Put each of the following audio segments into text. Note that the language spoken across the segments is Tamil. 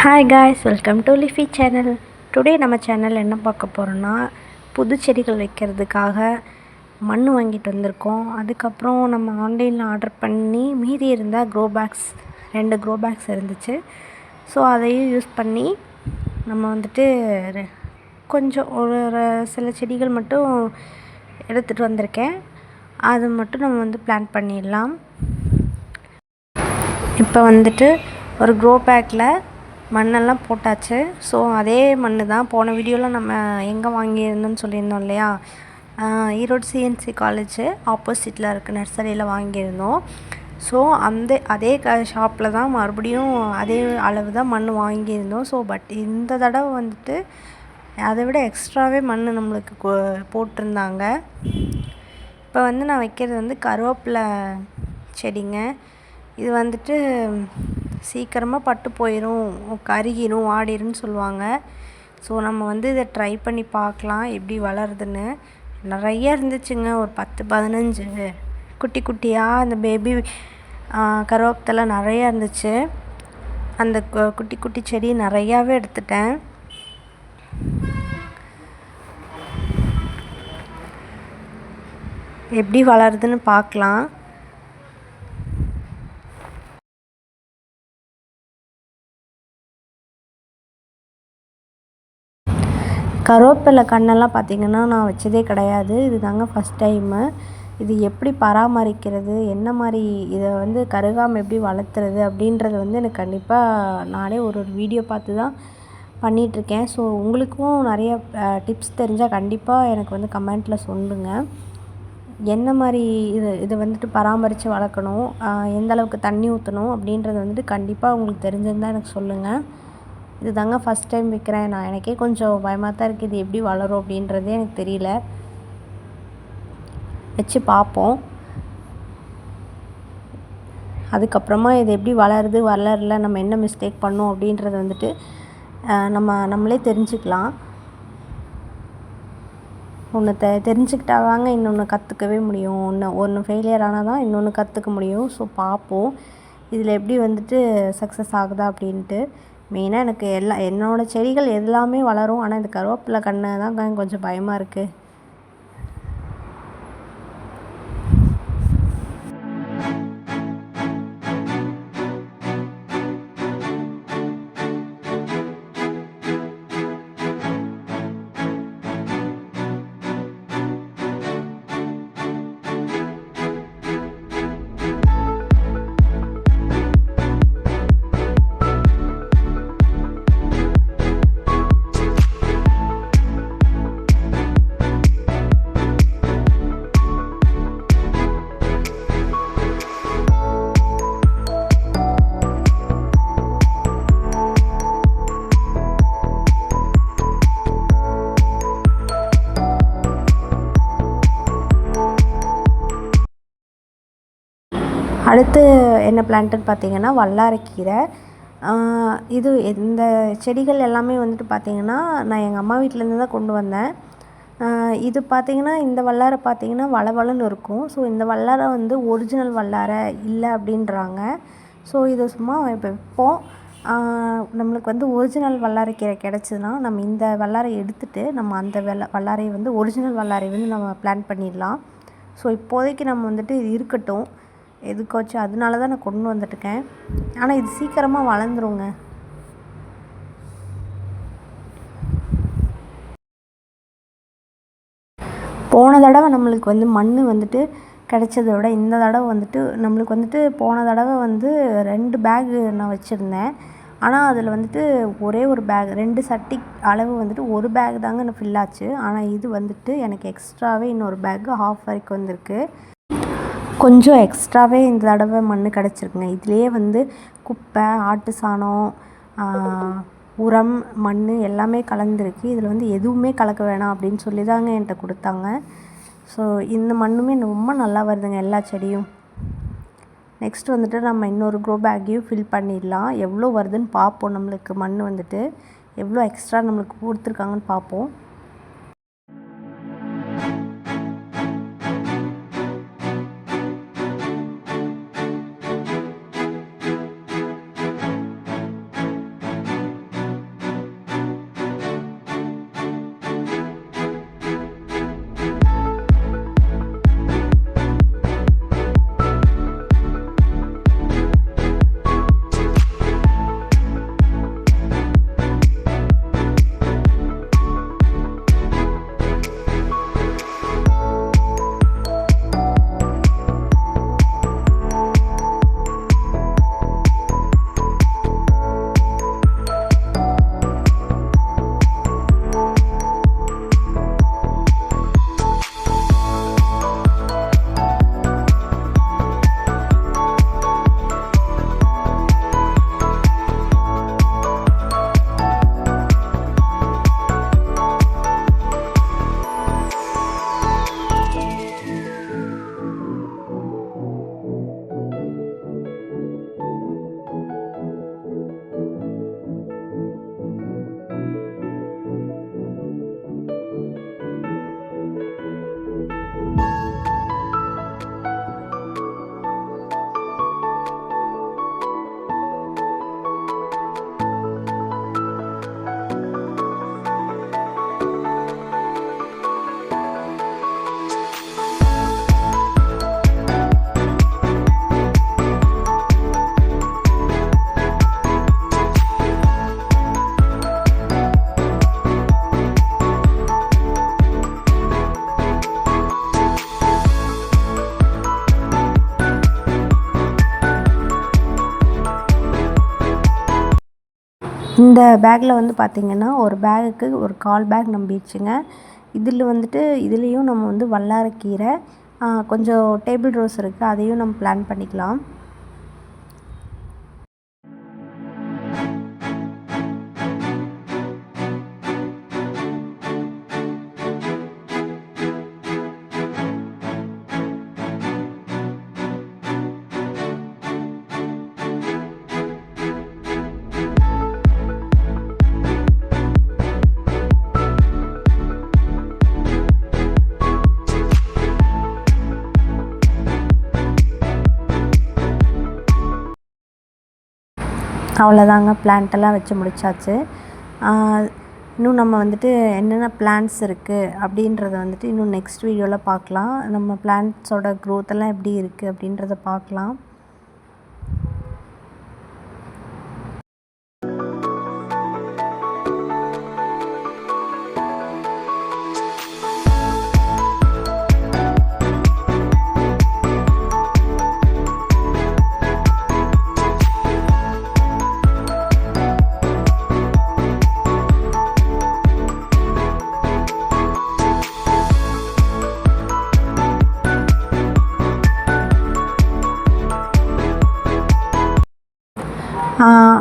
Hi guys, welcome to Lifi channel. Today நம்ம சேனல் என்ன பார்க்க போகிறோன்னா, புது செடிகள் வைக்கிறதுக்காக மண் வாங்கிட்டு வந்திருக்கோம். அதுக்கப்புறம் நம்ம ஆன்லைனில் ஆர்டர் பண்ணி மீதி இருந்தால் க்ரோபேக்ஸ் 2 க்ரோபேக்ஸ் இருந்துச்சு. ஸோ அதையும் யூஸ் பண்ணி நம்ம வந்துட்டு கொஞ்சம் ஒரு சில செடிகள் மட்டும் எடுத்துகிட்டு வந்திருக்கேன். அது மட்டும் நம்ம வந்து பிளான் பண்ணிடலாம். இப்போ வந்துட்டு ஒரு க்ரோபேக்கில் மண்ணெல்லாம் போட்டாச்சு. ஸோ அதே மண் தான் போன வீடியோவில் நம்ம எங்கே வாங்கியிருந்தோம்னு சொல்லியிருந்தோம் இல்லையா, ஈரோடு சிஎன்சி காலேஜ் ஆப்போசிட்டில் இருக்க நர்சரியில் வாங்கியிருந்தோம். ஸோ அதே ஷாப்பில் தான் மறுபடியும் அதே அளவு தான் மண் வாங்கியிருந்தோம். ஸோ பட் இந்த தடவை வந்துட்டு அதை விட எக்ஸ்ட்ராவே மண் நம்மளுக்கு போட்டிருந்தாங்க. இப்போ வந்து நான் வைக்கிறது வந்து கருவேப்பிலை செடிங்க. இது வந்துட்டு சீக்கிரமாக பட்டு போயிடும், கருகிரும், ஆடிருன்னு சொல்லுவாங்க. ஸோ நம்ம வந்து இதை ட்ரை பண்ணி பார்க்கலாம் எப்படி வளருதுன்னு. நிறைய இருந்துச்சுங்க, ஒரு 10-15 குட்டி குட்டியாக அந்த பேபி கருவேப்பிலை நிறையா இருந்துச்சு. அந்த குட்டி குட்டி செடி நிறையாவே எடுத்துட்டேன். எப்படி வளருதுன்னு பார்க்கலாம். கருவேப்பிலை கண்ணெல்லாம் பார்த்திங்கன்னா நான் வச்சதே கிடையாது. இது தாங்க ஃபஸ்ட் டைமு. இது எப்படி பராமரிக்கிறது, என்ன மாதிரி இதை வந்து கருகாமல் எப்படி வளர்த்துறது அப்படின்றது வந்து எனக்கு கண்டிப்பாக நானே ஒரு வீடியோ பார்த்து தான் பண்ணிகிட்ருக்கேன். ஸோ உங்களுக்கும் நிறைய டிப்ஸ் தெரிஞ்சால் கண்டிப்பாக எனக்கு வந்து கமெண்ட்டில் சொல்லுங்கள். என்ன மாதிரி இதை வந்துட்டு பராமரித்து வளர்க்கணும், எந்த அளவுக்கு தண்ணி ஊற்றணும் அப்படின்றது வந்துட்டு கண்டிப்பாக உங்களுக்கு தெரிஞ்சிருந்தால் எனக்கு சொல்லுங்கள். இது தாங்க ஃபஸ்ட் டைம் வைக்கிறேன். நான் எனக்கே கொஞ்சம் பயமாக தான் இருக்குது, இது எப்படி வளரும் அப்படின்றதே எனக்கு தெரியல. வச்சு பார்ப்போம். அதுக்கப்புறமா இது எப்படி வளருது வளரல, நம்ம என்ன மிஸ்டேக் பண்ணோம் அப்படின்றத வந்துட்டு நம்மளே தெரிஞ்சுக்கலாம். ஒன்று தெரிஞ்சுக்கிட்டாதாங்க இன்னொன்று கற்றுக்கவே முடியும். ஒன்று ஃபெயிலியர் ஆனால் தான் இன்னொன்று கற்றுக்க முடியும். ஸோ பார்ப்போம் இதில் எப்படி வந்துட்டு சக்ஸஸ் ஆகுதா அப்படின்ட்டு. மெயினாக எனக்கு என்னோடய செடிகள் எல்லாமே வளரும். ஆனால் இந்த கருவேப்பிலை கன்று தான் கொஞ்சம் பயமாக இருக்குது. அடுத்து என்ன பிளான்ட்டுன்னு பார்த்தீங்கன்னா வல்லாரைக்கீரை. இது இந்த செடிகள் எல்லாமே வந்துட்டு பார்த்திங்கன்னா நான் எங்கள் அம்மா வீட்டிலேருந்து தான் கொண்டு வந்தேன். இது பார்த்திங்கன்னா இந்த வல்லாரை பார்த்திங்கன்னா வளவளன்னு இருக்கும். ஸோ இந்த வல்லாரை வந்து ஒரிஜினல் வல்லாரை இல்லை அப்படின்றாங்க. ஸோ இதை சும்மா இப்போ வைப்போம். நம்மளுக்கு வந்து ஒரிஜினல் வல்லாரைக்கீரை கிடச்சிதுன்னா நம்ம இந்த வல்லாரை எடுத்துகிட்டு நம்ம அந்த வல்லாரையை வந்து ஒரிஜினல் வல்லாரை வந்து நம்ம பிளான் பண்ணிடலாம். ஸோ இப்போதைக்கு நம்ம வந்துட்டு இது இருக்கட்டும், எதுக்காச்சும் அதனால தான் நான் கொண்டு வந்துட்டுருக்கேன். ஆனால் இது சீக்கிரமாக வளர்ந்துருங்க. போன தடவை நம்மளுக்கு வந்து மண் வந்துட்டு கிடைச்சதை விட இந்த தடவை வந்துட்டு நம்மளுக்கு வந்துட்டு போன தடவை வந்து 2 பேகு நான் வச்சுருந்தேன். ஆனால் அதில் வந்துட்டு ஒரே ஒரு பேக் 2 சட்டி அளவு வந்துட்டு ஒரு பேக் தாங்க நான் ஃபில் ஆச்சு. ஆனால் இது வந்துட்டு எனக்கு எக்ஸ்ட்ராவே இன்னொரு பேக்கு ஹாஃப் வரைக்கும் வந்திருக்கு. கொஞ்சம் எக்ஸ்ட்ராவே இந்த தடவை மண் கிடச்சிருக்குங்க. இதுலேயே வந்து குப்பை, ஆட்டு சாணம், உரம், மண் எல்லாமே கலந்துருக்கு. இதில் வந்து எதுவுமே கலக்க வேணாம் அப்படின்னு சொல்லி தாங்க என்கிட்ட கொடுத்தாங்க. ஸோ இந்த மண்ணுமே ரொம்ப நல்லா வருதுங்க எல்லா செடியும். நெக்ஸ்ட் வந்துட்டு நம்ம இன்னொரு க்ரோ பேக்கையும் ஃபில் பண்ணிடலாம். எவ்வளோ வருதுன்னு பார்ப்போம். நம்மளுக்கு மண் வந்துட்டு எவ்வளோ எக்ஸ்ட்ரா நம்மளுக்கு கொடுத்துருக்காங்கன்னு பார்ப்போம். இந்த பேக்கில் வந்து பார்த்திங்கன்னா ஒரு பேகுக்கு ஒரு 1/4 பேக் நம்பிடுச்சுங்க. இதில் வந்துட்டு இதுலேயும் நம்ம வந்து வல்லாரக்கீரை கொஞ்சம் டேபிள் ரோஸ் இருக்குது, அதையும் நம்ம பிளான் பண்ணிக்கலாம். அவ்வளோதாங்க, பிளான்ட்டெல்லாம் வச்சு முடிச்சாச்சு. இன்னும் நம்ம வந்துட்டு என்னென்ன பிளான்ட்ஸ் இருக்குது அப்படின்றத வந்துட்டு இன்னும் நெக்ஸ்ட் வீடியோவில் பார்க்கலாம். நம்ம பிளான்ட்ஸோட க்ரோத்தெல்லாம் எப்படி இருக்குது அப்படின்றத பார்க்கலாம்.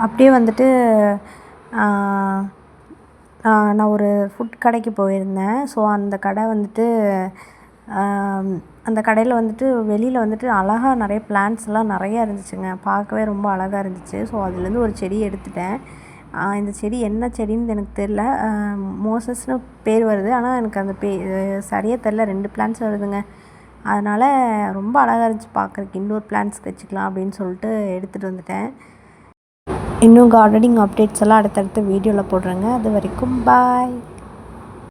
அப்படியே வந்துட்டு நான் ஒரு ஃபுட் கடைக்கு போயிருந்தேன். ஸோ அந்த கடை வந்துட்டு அந்த கடையில் வந்துட்டு வெளியில் வந்துட்டு அழகாக நிறைய பிளான்ட்ஸ்லாம் நிறையா இருந்துச்சுங்க. பார்க்கவே ரொம்ப அழகாக இருந்துச்சு. ஸோ அதுலேருந்து ஒரு செடி எடுத்துட்டேன். இந்த செடி என்ன செடின்னு எனக்கு தெரில. மோசஸ்னு பேர் வருது, ஆனால் எனக்கு அந்த சரியாக தெரில. 2 பிளான்ட்ஸ் வருதுங்க. அதனால் ரொம்ப அழகாக இருந்துச்சு பார்க்குறதுக்கு. இன்டோர் பிளான்ட்ஸ் வச்சுக்கலாம் அப்படின்னு சொல்லிட்டு எடுத்துகிட்டு வந்துட்டேன். இன்னும் கார்டனிங் அப்டேட்ஸ் எல்லாம் அடுத்தடுத்த வீடியோவில் போடுறேங்க. அது வரைக்கும் பாய்.